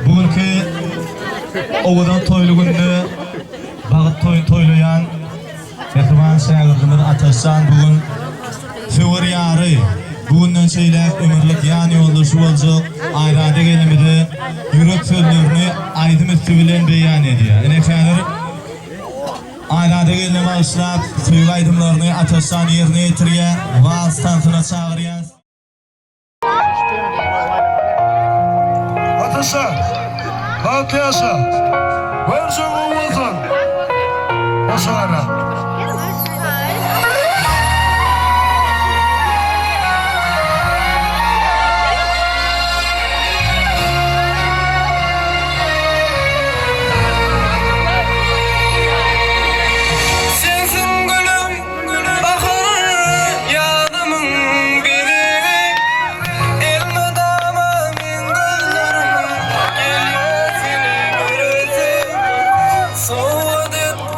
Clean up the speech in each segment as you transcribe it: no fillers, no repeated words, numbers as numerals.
Bugünkü ovadan toylu günde bağıt toylayan Mehriban şagirdimiz Ataşsan bugün Fevr yarı bugünden şeyler ömürlük yani yoldaşı olacak ayrada gelimidi yürek sözlerini aydın üstü bilen beyan ediyor. Efendim ayrada gelime başlap sevgi aydınlarını Ataşsan yerine getiriyor vaaz stansına çağırıyor. Ataşsan, kalk yaşa. Versin o vatan. O sonra. So that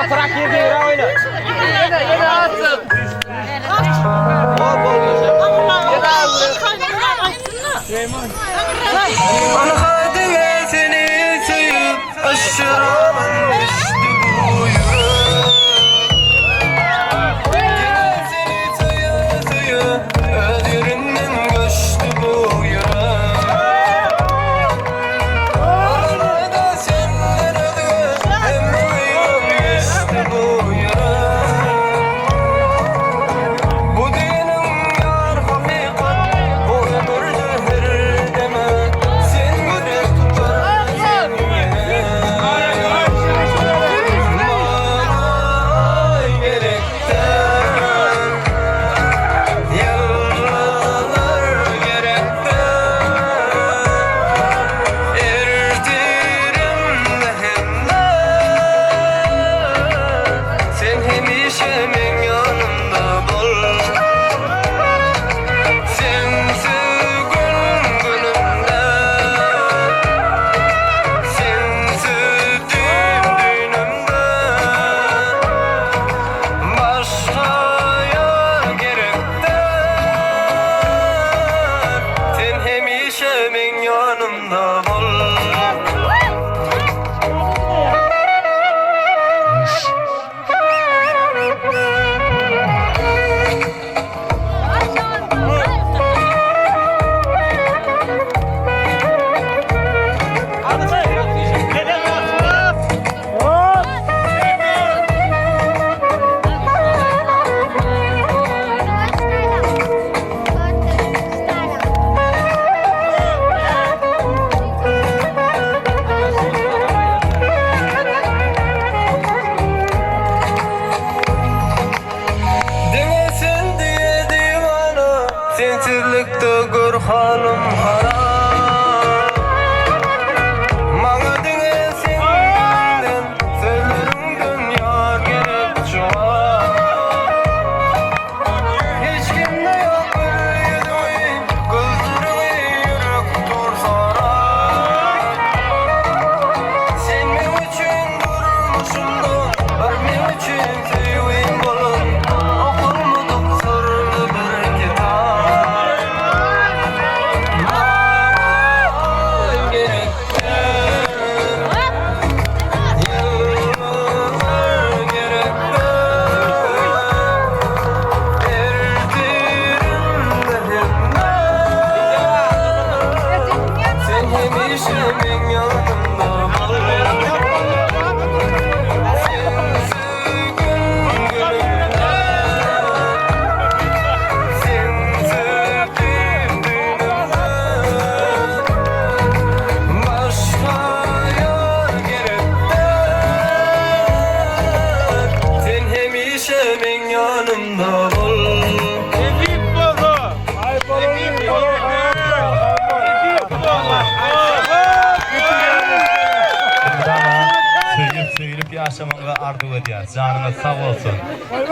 Yaprak yedi lira oyna. Ana hadi seni sayıp aşıramın düştü bu yürek. Seni sayı sayı öderinden göçtü bu yürek. Arada senden ödü emriyim geçti bu yürek. Bu dinin yar hakikat bu ömür zehir deme. Sen yürek tutar kendine. Bana gerekten yıllar gerekten erdirim dehimden. Sen hemişe men yanımda bol. Sensiz günümde, sensiz düğünümde başka yar gerekten. Sen hemişe men yanımda bol. Deme sen diye divana, sensizlikte gör halim haram. Bana deme senden, sözlerimden yar gerek çoğal. Hiç kimde yok bir yüzüme, gözlerime yürek dur sarar. Sen benim için durmuşsun da, benim için sevdiğin bolun. Okunmadık sırrı bir kitap. Bana gerekten yıllar gerekten erdirim dehimden. Sen hemişe men yanımda bol. Sensiz günümde, sensiz düğünümde başka yar gerekten. Sen hemişe men yanımda bol. Söyüp yaşamağa arzu ediyor. Canına sağ olsun.